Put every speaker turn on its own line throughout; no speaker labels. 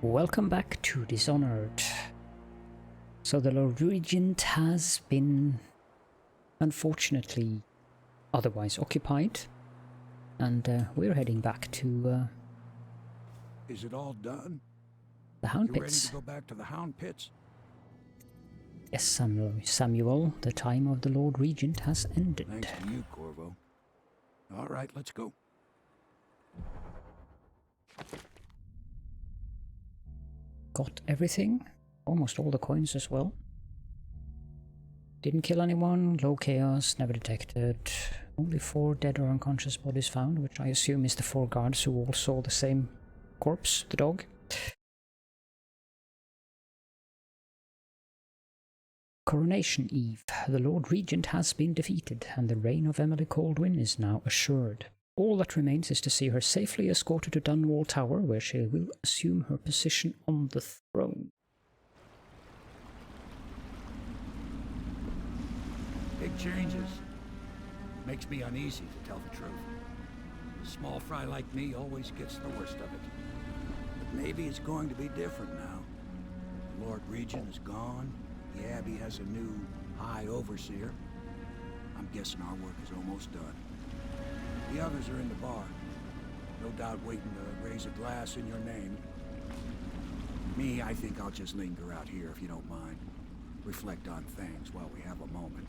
Welcome back to Dishonored. So the Lord Regent has been, unfortunately, otherwise occupied, and we're heading back to
Is it all done?
the Hound
You
Pits.
ready to go back to the Hound Pits?
Yes, Samuel, the time of the Lord Regent has ended.
Thanks to you, Corvo. All right, let's go.
Got everything, almost all the coins as well. Didn't kill anyone, low chaos, never detected. Only 4 dead or unconscious bodies found, which I assume is the 4 guards who all saw the same corpse, the dog. Coronation Eve. The Lord Regent has been defeated, and the reign of Emily Caldwin is now assured. All that remains is to see her safely escorted to Dunwall Tower, where she will assume her position on the throne.
Big changes. Makes me uneasy, to tell the truth. A small fry like me always gets the worst of it. But maybe it's going to be different now. The Lord Regent is gone. The Abbey has a new High Overseer. I'm guessing our work is almost done. The others are in the bar. No doubt waiting to raise a glass in your name. Me, I think I'll just linger out here if you don't mind. Reflect on things while we have a moment.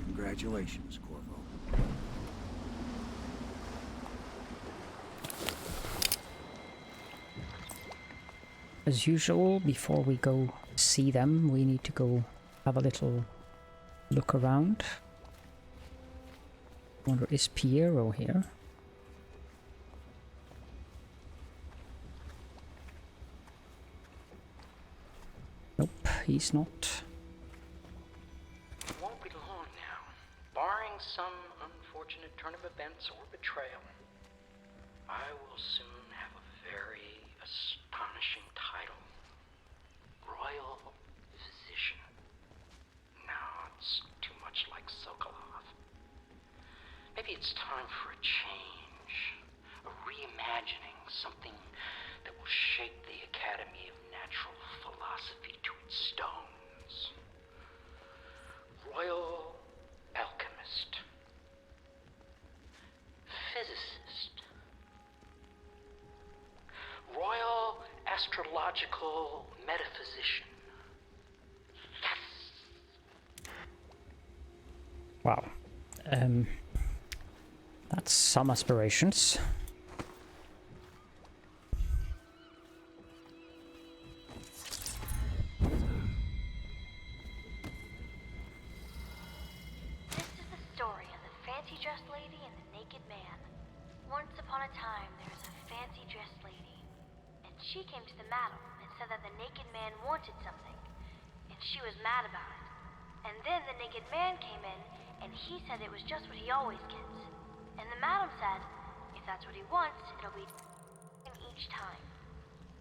Congratulations, Corvo.
As usual, before we go see them, we need to go have a little look around. I wonder, is Piero here? Nope, he's not.
It won't be long now, barring some unfortunate turn of events or betrayal. I will soon have a very astonishing title. Royal Physician. No, it's too much like Sokolov. Maybe it's time for a change. A reimagining, something that will shape the Academy of Natural Philosophy to its stones. Royal Alchemist. Physicist. Royal Astrological Metaphysician.
Wow. That's some aspirations.
This is the story of the fancy-dressed lady and the naked man. Once upon a time, there was a fancy-dressed lady, and she came to the madam and said that the naked man wanted something, and she was mad about it. And then the naked man came in, and he said it was just what he always gets. And the madam said, if that's what he wants, it'll be each time.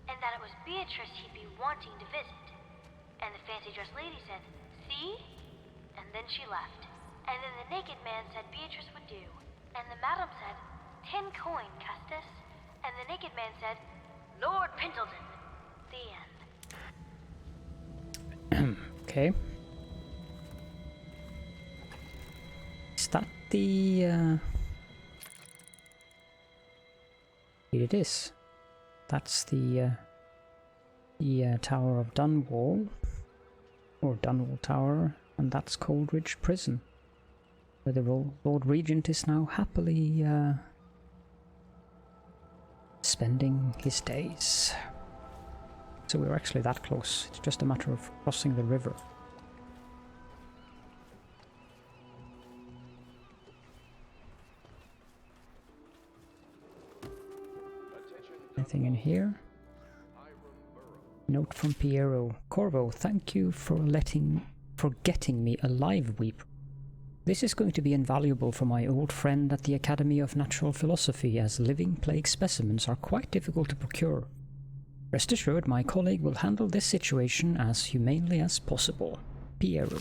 And that it was Beatrice he'd be wanting to visit. And the fancy-dressed lady said, see? And then she left. And then the naked man said Beatrice would do. And the madam said, 10 coin, Custis. And the naked man said, Lord Pendleton. The end.
Okay. Is that the... It is. That's the Tower of Dunwall, or Dunwall Tower, and that's Coldridge Prison, where the Lord Regent is now happily spending his days. So we're actually that close. It's just a matter of crossing the river. Anything in here? Note from Piero. Corvo, thank you for getting me a live weep. This is going to be invaluable for my old friend at the Academy of Natural Philosophy, as living plague specimens are quite difficult to procure. Rest assured, my colleague will handle this situation as humanely as possible. Piero.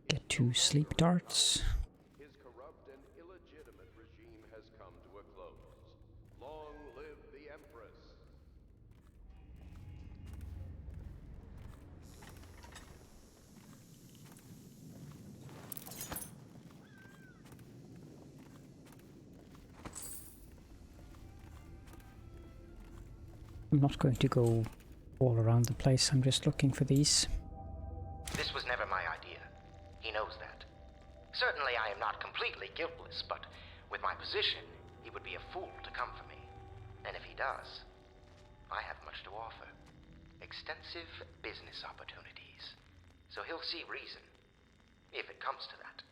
Get 2 sleep darts.
His corrupt and illegitimate regime has come to a close. Long live the Empress!
I'm not going to go all around the place, I'm just looking for these.
This was never my idea. He knows that. Certainly I am not completely guiltless, but with my position, he would be a fool to come for me. And if he does, I have much to offer. Extensive business opportunities. So he'll see reason, if it comes to that.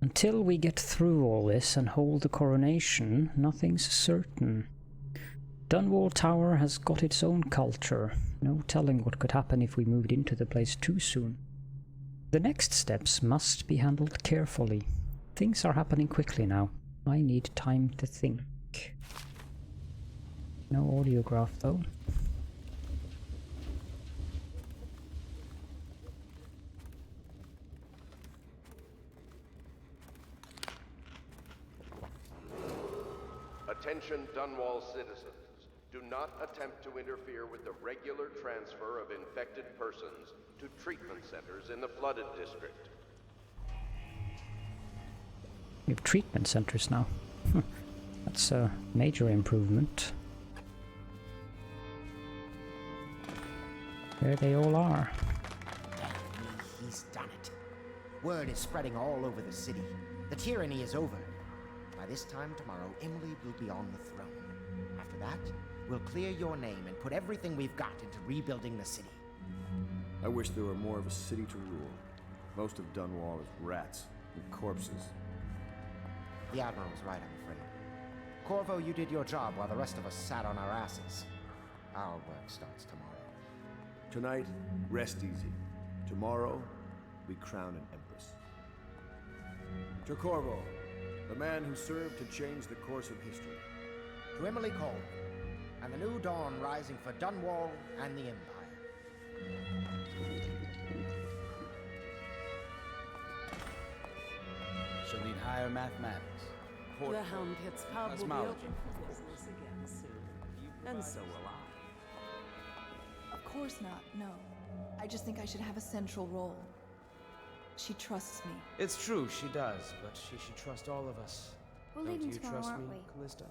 Until we get through all this and hold the coronation, nothing's certain. Dunwall Tower has got its own culture. No telling what could happen if we moved into the place too soon. The next steps must be handled carefully. Things are happening quickly now. I need time to think. No audiograph though.
Attention Dunwall citizens. Do not attempt to interfere with the regular transfer of infected persons to treatment centers in the flooded district.
We have treatment centers now. That's a major improvement. There they all are.
He's done it. Word is spreading all over the city. The tyranny is over. By this time tomorrow, Emily will be on the throne. After that, we'll clear your name and put everything we've got into rebuilding the city.
I wish there were more of a city to rule. Most of Dunwall is rats and corpses.
The Admiral's right, I'm afraid. Corvo, you did your job while the rest of us sat on our asses. Our work starts tomorrow.
Tonight, rest easy. Tomorrow, we crown an Empress. To Corvo, the man who served to change the course of history.
To Emily Cole, and the new dawn rising for Dunwall and the Empire.
She'll need higher mathematics.
The Helm Pit's pub will be open for business again soon. And so will I.
Of course not, no. I just think I should have a central role. She trusts me.
It's true, she does, but she should trust all of us.
We're
Don't
leaving
you
tomorrow,
trust
aren't
me,
we?
Callista?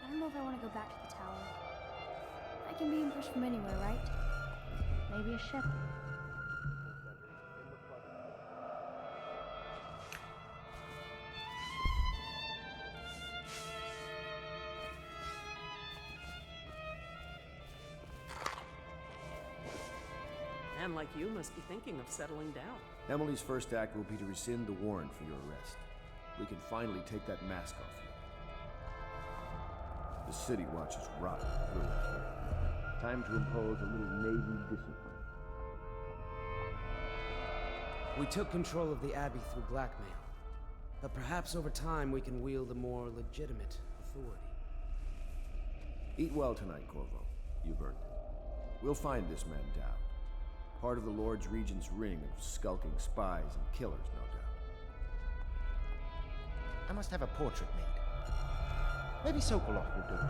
I don't know if I want to go back to the tower. I can be Empress from anywhere, right? Maybe a ship.
Man like you must be thinking of settling down.
Emily's first act will be to rescind the warrant for your arrest. We can finally take that mask off you. The city watches rot through it. Time to impose a little Navy discipline.
We took control of the Abbey through blackmail. But perhaps over time we can wield a more legitimate authority.
Eat well tonight, Corvo. You've earned it. We'll find this man Dowd. Part of the Lord's Regent's ring of skulking spies and killers, no doubt.
I must have a portrait made. Maybe Sokolov will do it,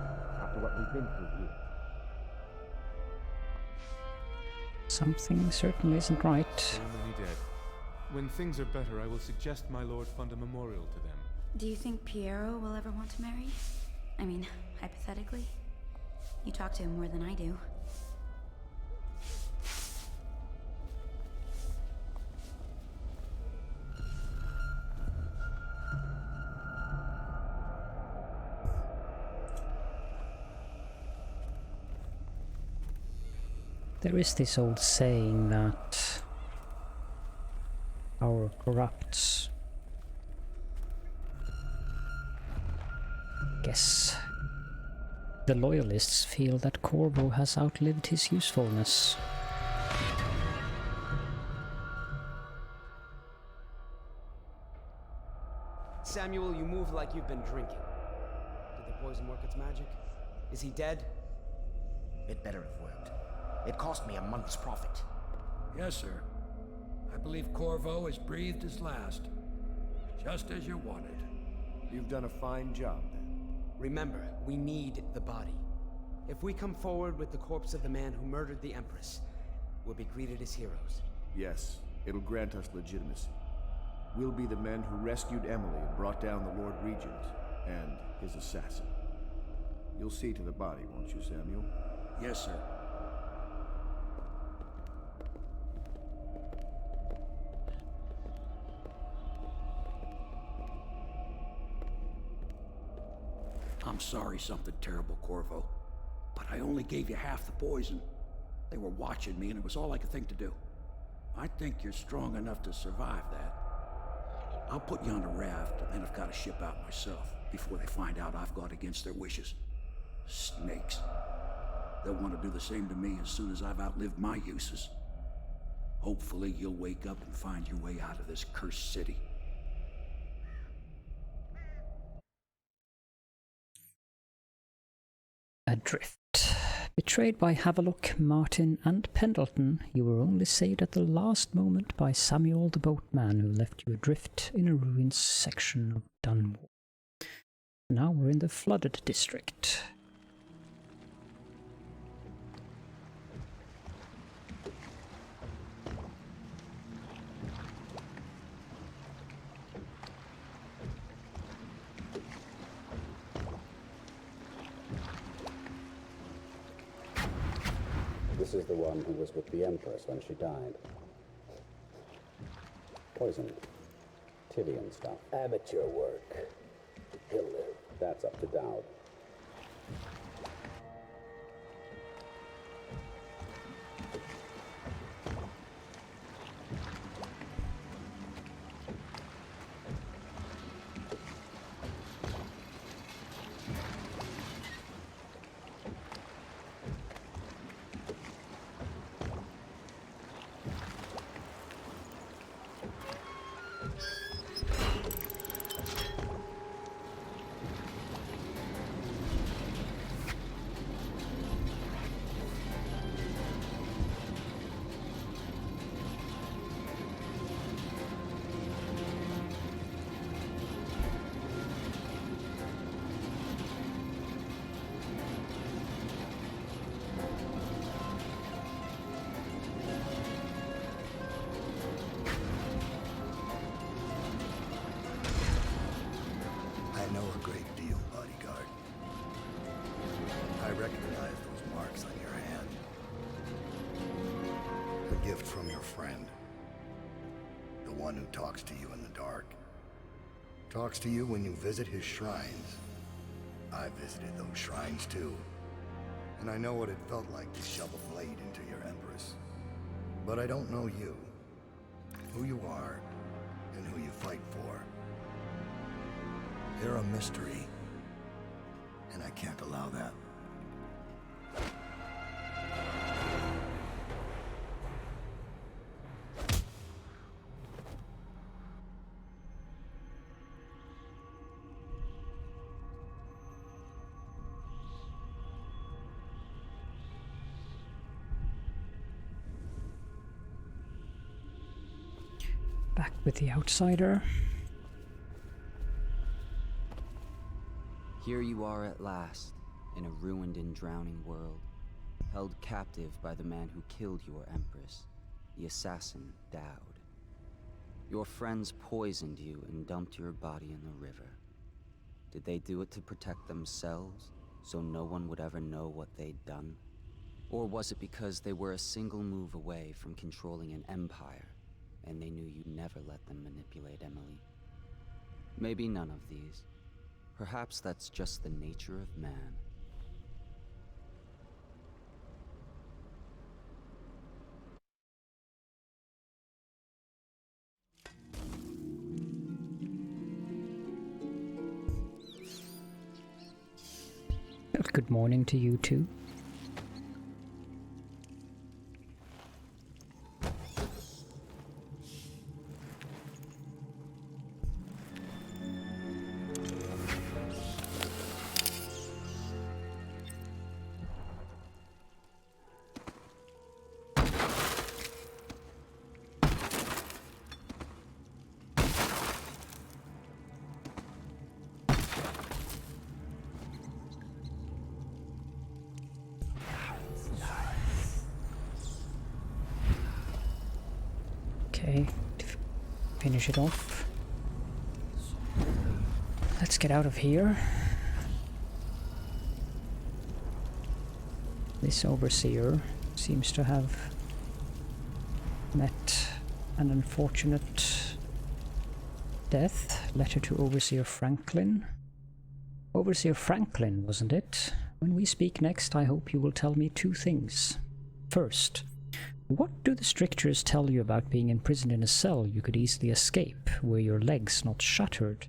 after what we've been through here.
Something certainly isn't right.
So many dead. When things are better, I will suggest my lord fund a memorial to them.
Do you think Piero will ever want to marry? I mean, hypothetically. You talk to him more than I do.
There is this old saying that power corrupts. Guess the loyalists feel that Corvo has outlived his usefulness.
Samuel, you move like you've been drinking. Did the poison work its magic? Is he dead?
It better have worked. It cost me a month's profit.
Yes, sir. I believe Corvo has breathed his last. Just as you wanted.
You've done a fine job, then.
Remember, we need the body. If we come forward with the corpse of the man who murdered the Empress, we'll be greeted as heroes.
Yes, it'll grant us legitimacy. We'll be the men who rescued Emily and brought down the Lord Regent and his assassin. You'll see to the body, won't you, Samuel?
Yes, sir. I'm sorry something terrible, Corvo. But I only gave you half the poison. They were watching me, and it was all I could think to do. I think you're strong enough to survive that. I'll put you on a raft, and then I've got to ship out myself before they find out I've gone against their wishes. Snakes. They'll want to do the same to me as soon as I've outlived my uses. Hopefully you'll wake up and find your way out of this cursed city.
Adrift. Betrayed by Havelock, Martin, and Pendleton, you were only saved at the last moment by Samuel the boatman, who left you adrift in a ruined section of Dunwall. Now we're in the flooded district.
This is the one who was with the Empress when she died. Poisoned. Tyrian stuff. Amateur work. He'll live. That's up to Dowd.
I know a great deal, bodyguard. I recognize those marks on your hand. A gift from your friend. The one who talks to you in the dark. Talks to you when you visit his shrines. I visited those shrines too. And I know what it felt like to shove a blade into your Empress. But I don't know you. Who you are, and who you fight for. You're a mystery, and I can't allow that.
Back with the outsider.
Here you are at last, in a ruined and drowning world, held captive by the man who killed your Empress, the assassin Dowd. Your friends poisoned you and dumped your body in the river. Did they do it to protect themselves, so no one would ever know what they'd done? Or was it because they were a single move away from controlling an empire, and they knew you'd never let them manipulate Emily? Maybe none of these. Perhaps that's just the nature of man.
Well, good morning to you too. Okay, Finish it off. Let's get out of here. This overseer seems to have met an unfortunate death. Letter to Overseer Franklin. Overseer Franklin, wasn't it? When we speak next, I hope you will tell me two things. First, what do the strictures tell you about being imprisoned in a cell you could easily escape, were your legs not shattered?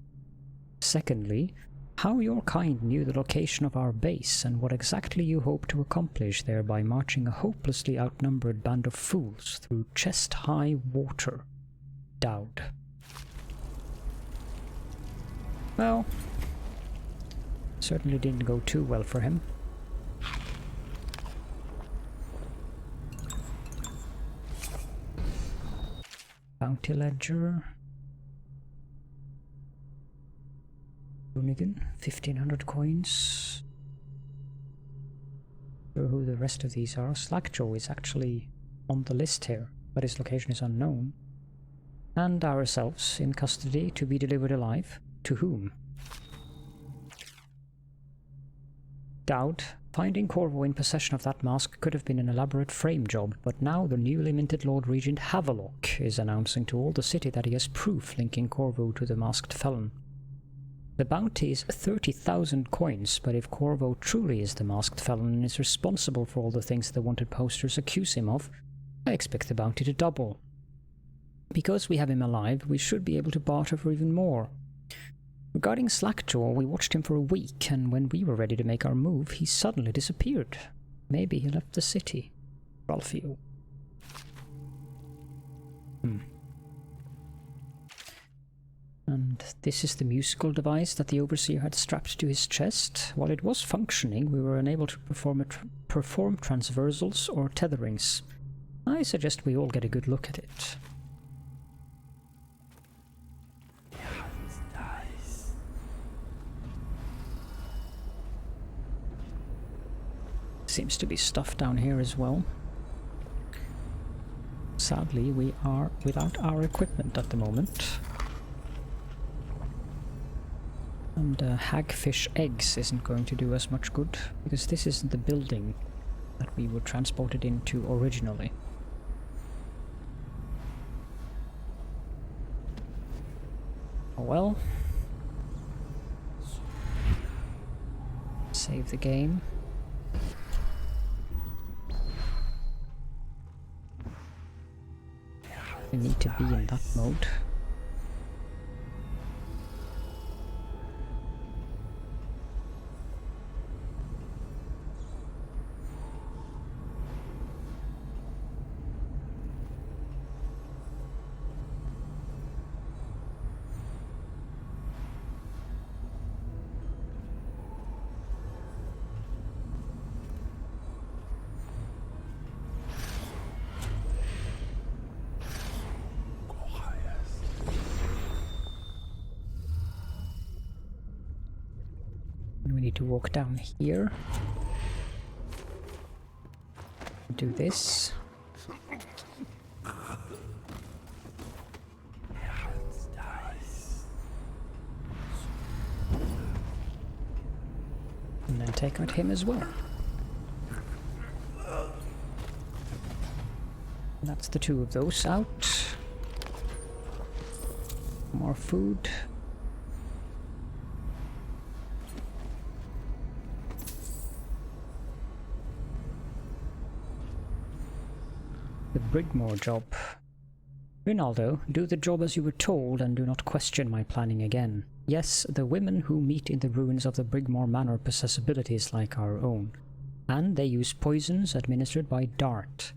Secondly, how your kind knew the location of our base and what exactly you hope to accomplish there by marching a hopelessly outnumbered band of fools through chest-high water. Dowd. Well, certainly didn't go too well for him. Bounty ledger. Brunigan, 1500 coins. Not sure who the rest of these are. Slackjaw is actually on the list here, but his location is unknown. And ourselves in custody to be delivered alive. To whom? Dowd. Finding Corvo in possession of that mask could have been an elaborate frame job, but now the newly minted Lord Regent Havelock is announcing to all the city that he has proof linking Corvo to the masked felon. The bounty is 30,000 coins, but if Corvo truly is the masked felon and is responsible for all the things the wanted posters accuse him of, I expect the bounty to double. Because we have him alive, we should be able to barter for even more. Regarding Slackjaw, we watched him for a week, and when we were ready to make our move, he suddenly disappeared. Maybe he left the city. Ralphio. And this is the musical device that the Overseer had strapped to his chest. While it was functioning, we were unable to perform transversals or tetherings. I suggest we all get a good look at it. Seems to be stuff down here as well. Sadly, we are without our equipment at the moment. And hagfish eggs isn't going to do us much good, because this isn't the building that we were transported into originally. Oh well. Save the game. We need to be in that mode. We need to walk down here. Do this. And then take out him as well. And that's the two of those out. More food. The Brigmore job. Rinaldo, do the job as you were told and do not question my planning again. Yes, the women who meet in the ruins of the Brigmore Manor possess abilities like our own, and they use poisons administered by Dart.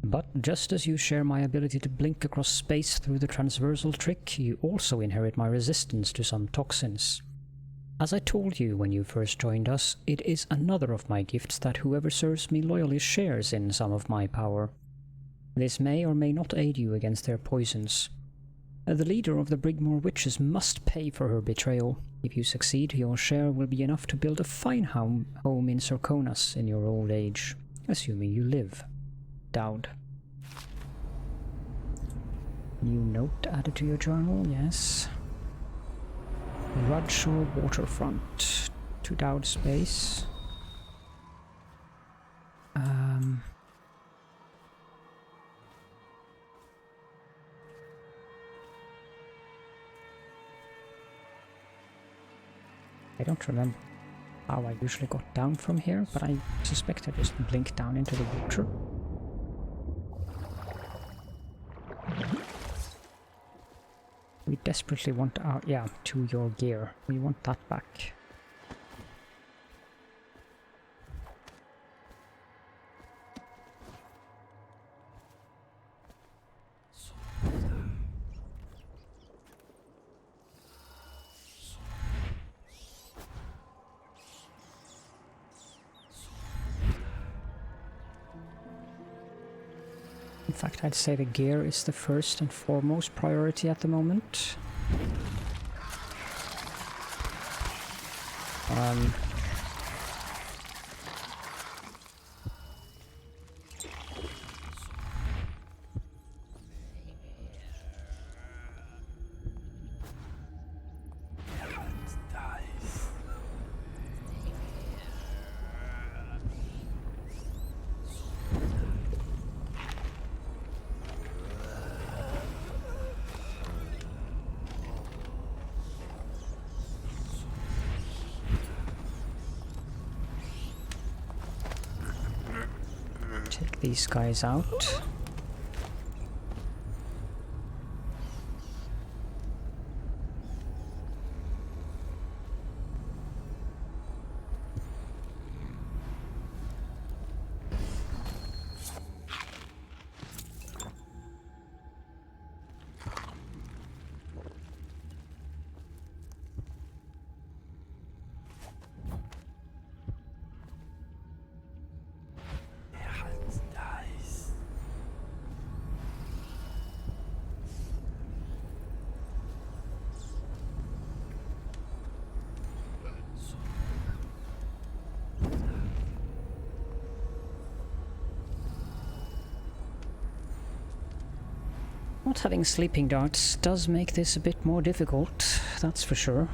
But just as you share my ability to blink across space through the transversal trick, you also inherit my resistance to some toxins. As I told you when you first joined us, it is another of my gifts that whoever serves me loyally shares in some of my power. This may or may not aid you against their poisons. The leader of the Brigmore Witches must pay for her betrayal. If you succeed, your share will be enough to build a fine home in Serconas in your old age, assuming you live. Dowd. New note added to your journal, yes. Rudshore waterfront. 2 Dowd space. I don't remember how I usually got down from here, but I suspect I just blinked down into the water. We desperately want our, yeah, to your gear. We want that back. In fact, I'd say the gear is the first and foremost priority at the moment. Take these guys out. Not having sleeping darts does make this a bit more difficult, that's for sure.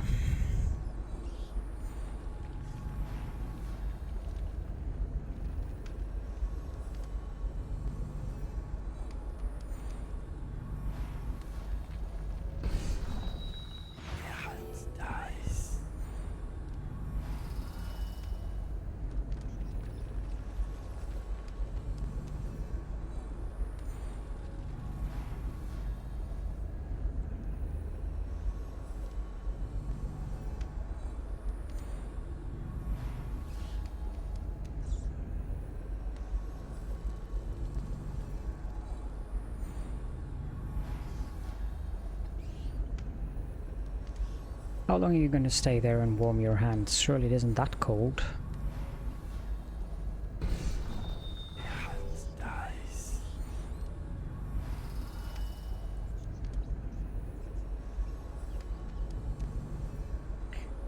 How long are you going to stay there and warm your hands? Surely it isn't that cold.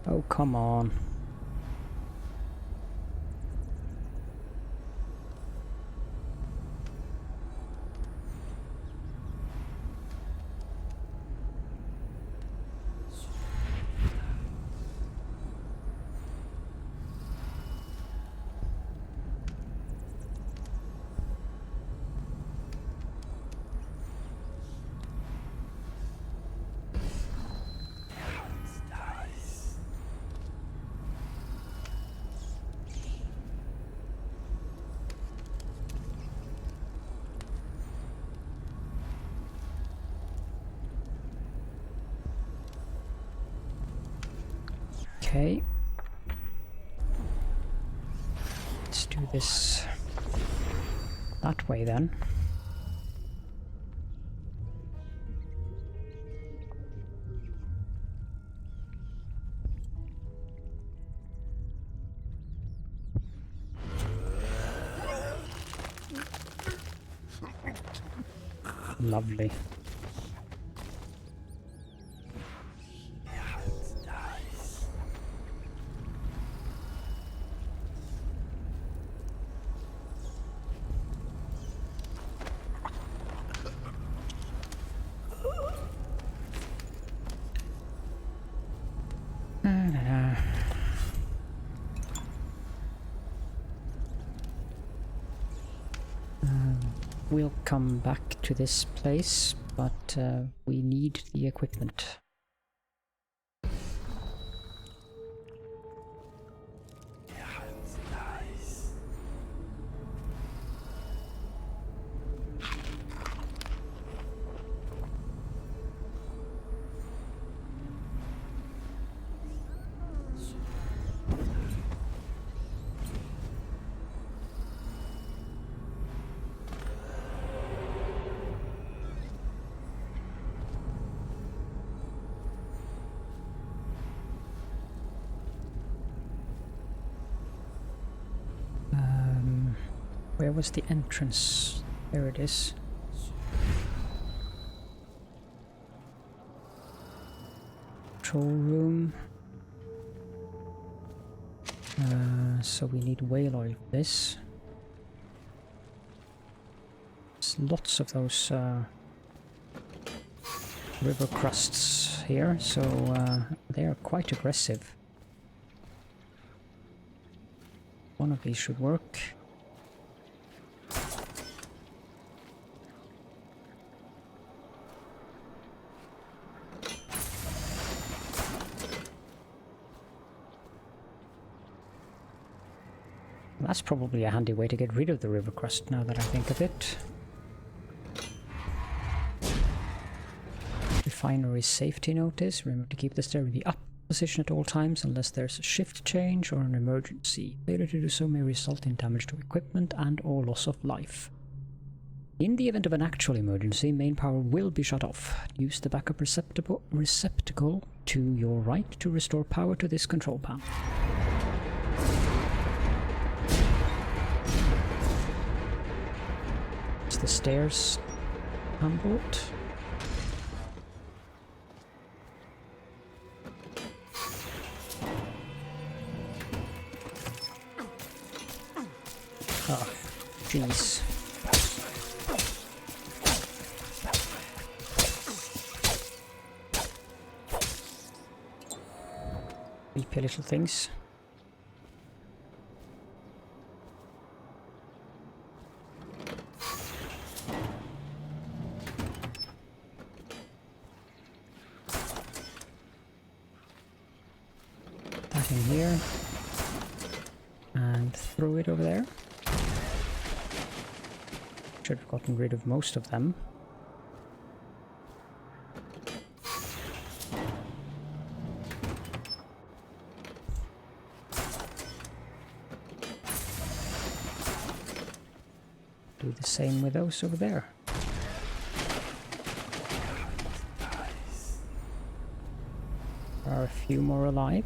Oh, come on. Okay. Let's do this that way then. Lovely. We'll come back to this place, but we need the equipment. Where was the entrance? There it is. Control room. So we need whale oil for this. There's lots of those river crusts here, so they are quite aggressive. One of these should work. That's probably a handy way to get rid of the river crust now that I think of it. Refinery safety notice. Remember to keep the stair in the up position at all times unless there's a shift change or an emergency. Failure to do so may result in damage to equipment and or loss of life. In the event of an actual emergency, main power will be shut off. Use the backup receptacle to your right to restore power to this control panel. The stairs handled. Oh, jeez. Creepy little things. In here and throw it over there. Should have gotten rid of most of them. Do the same with those over there. There are a few more alive.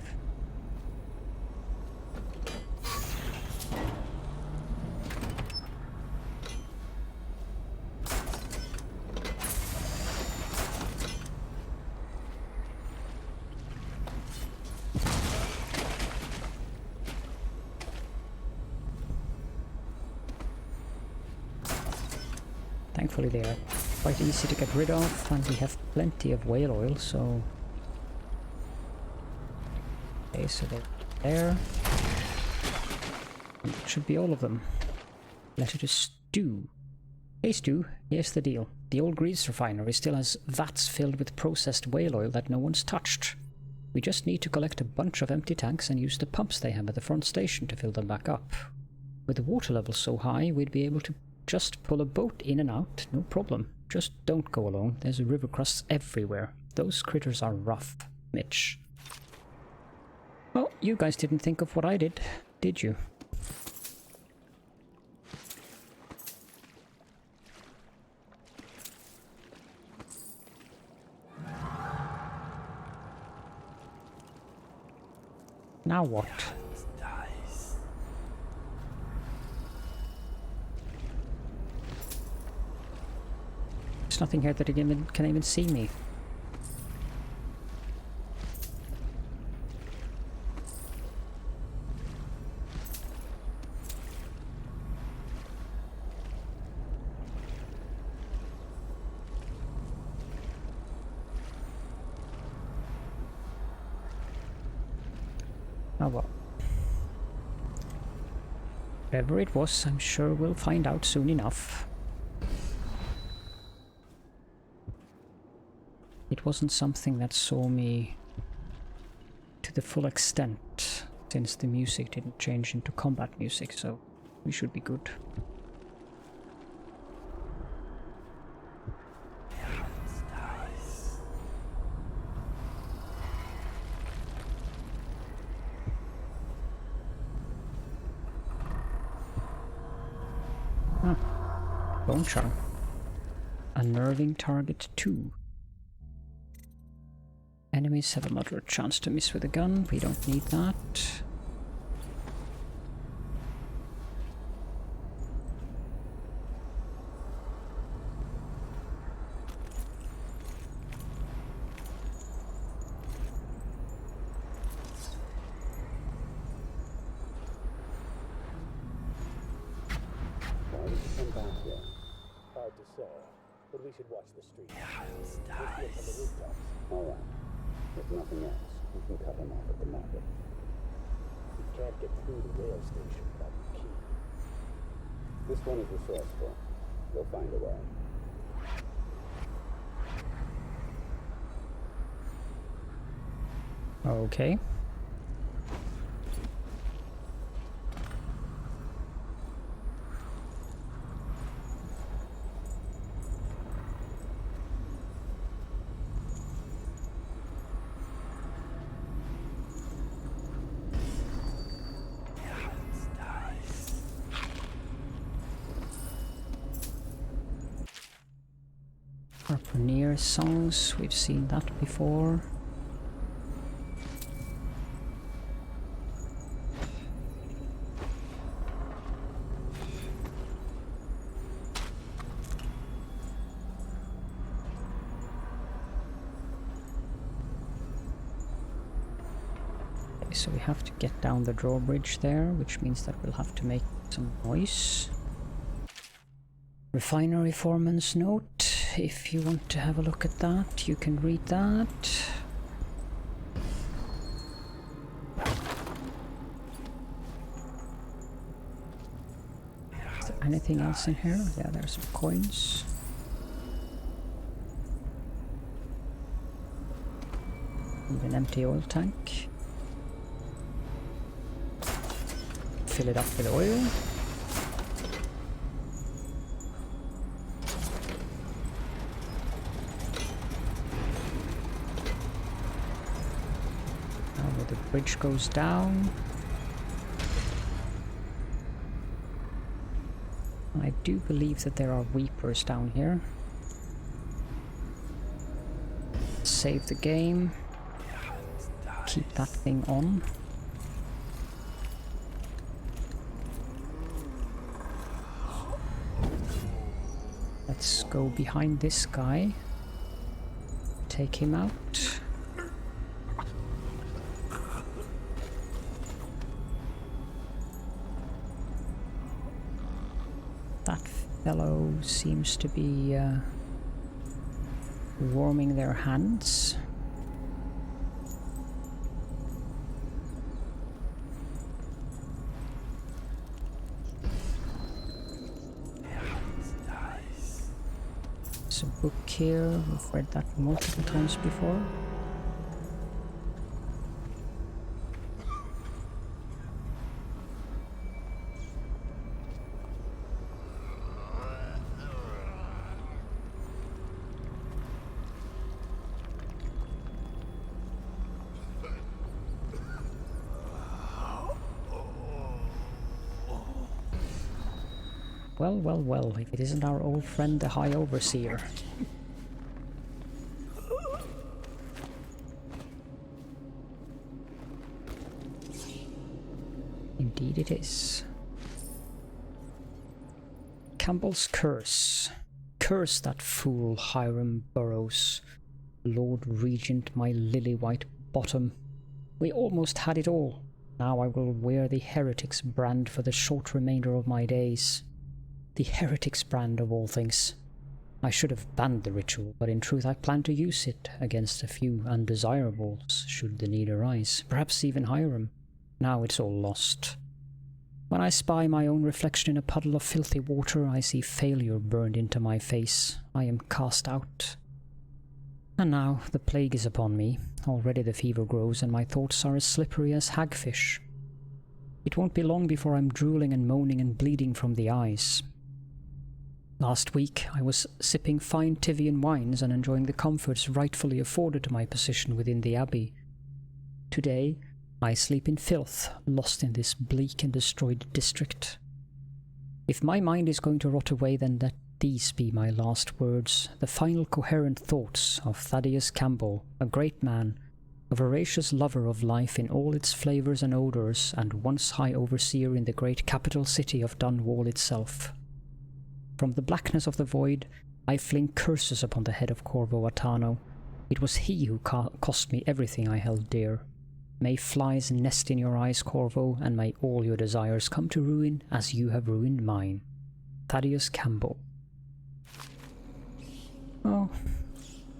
Thankfully they are quite easy to get rid of, and we have plenty of whale oil, so... Okay, so they're there. And that should be all of them. Letter to Stu. Hey Stu, here's the deal. The old grease refinery still has vats filled with processed whale oil that no one's touched. We just need to collect a bunch of empty tanks and use the pumps they have at the front station to fill them back up. With the water level so high, we'd be able to just pull a boat in and out, no problem. Just don't go alone, there's river crusts everywhere. Those critters are rough, Mitch. Well, you guys didn't think of what I did you? Now what? There's nothing here that it can even see me. well. Whatever it was, I'm sure we'll find out soon enough. It wasn't something that saw me to the full extent, since the music didn't change into combat music, so we should be good. Bone charm. Unnerving target 2. Enemies have a moderate chance to miss with a gun. We don't need that.
But we should watch the street. Alright. If nothing else, we can cut him off at the market. We can't get through the rail station without the key. This one is resourceful. He'll find a way.
Okay. Harpooneer songs, we've seen that before. Okay, so we have to get down the drawbridge there, which means that we'll have to make some noise. Refinery foreman's note. If you want to have a look at that, you can read that. Is there anything else in here? Yeah, there's some coins. And an empty oil tank. Fill it up with oil. Bridge goes down. I do believe that there are weepers down here. Save the game. Keep that thing on. Let's go behind this guy. Take him out. That fellow seems to be warming their hands. There's a book here, we've read that multiple times before. Well, well, well, if it isn't our old friend the High Overseer. Indeed it is. Campbell's Curse. Curse that fool Hiram Burrows. Lord Regent, my lily-white bottom. We almost had it all. Now I will wear the Heretic's brand for the short remainder of my days. The Heretic's brand of all things. I should have banned the ritual, but in truth I plan to use it against a few undesirables, should the need arise. Perhaps even Hiram. Now it's all lost. When I spy my own reflection in a puddle of filthy water, I see failure burned into my face. I am cast out. And now the plague is upon me. Already the fever grows, and my thoughts are as slippery as hagfish. It won't be long before I'm drooling and moaning and bleeding from the eyes. Last week I was sipping fine Tivian wines and enjoying the comforts rightfully afforded to my position within the abbey. Today I sleep in filth, lost in this bleak and destroyed district. If my mind is going to rot away, then let these be my last words, the final coherent thoughts of Thaddeus Campbell, a great man, a voracious lover of life in all its flavors and odors, and once High Overseer in the great capital city of Dunwall itself. From the blackness of the void, I fling curses upon the head of Corvo Attano. It was he who cost me everything I held dear. May flies nest in your eyes, Corvo, and may all your desires come to ruin as you have ruined mine. Thaddeus Campbell. Oh,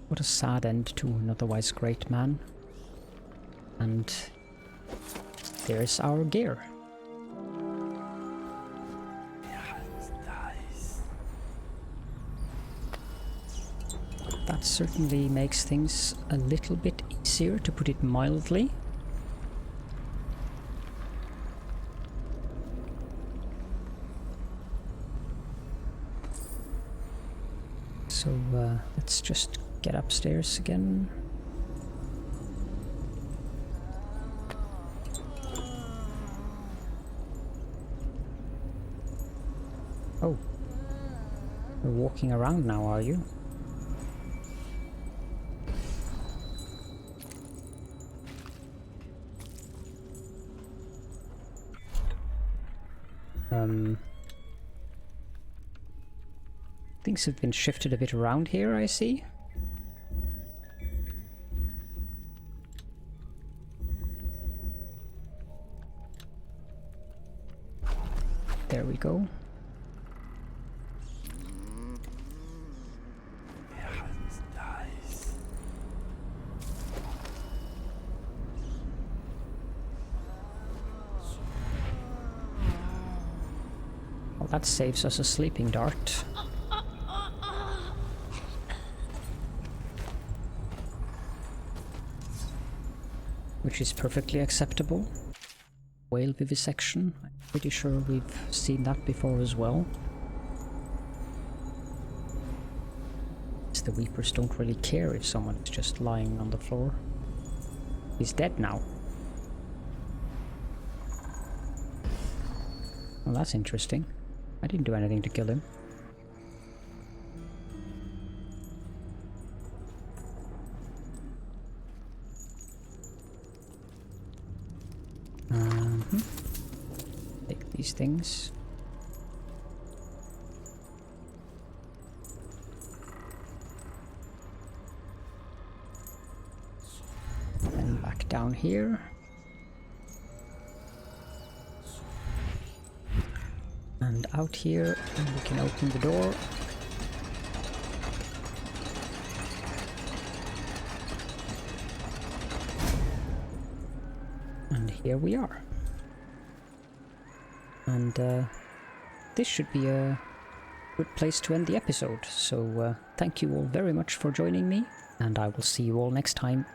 what a sad end to an otherwise great man. And there's our gear. That certainly makes things a little bit easier, to put it mildly. So let's just get upstairs again. Oh, you're walking around now, are you? Things have been shifted a bit around here, I see. There we go. Well, that saves us a sleeping dart. Which is perfectly acceptable. Whale vivisection. I'm pretty sure we've seen that before as well. The Weepers don't really care if someone is just lying on the floor. He's dead now. Well, that's interesting. I didn't do anything to kill him. Take these things. And back down here. And out here, and we can open the door. And here we are. And this should be a good place to end the episode. So thank you all very much for joining me, and I will see you all next time.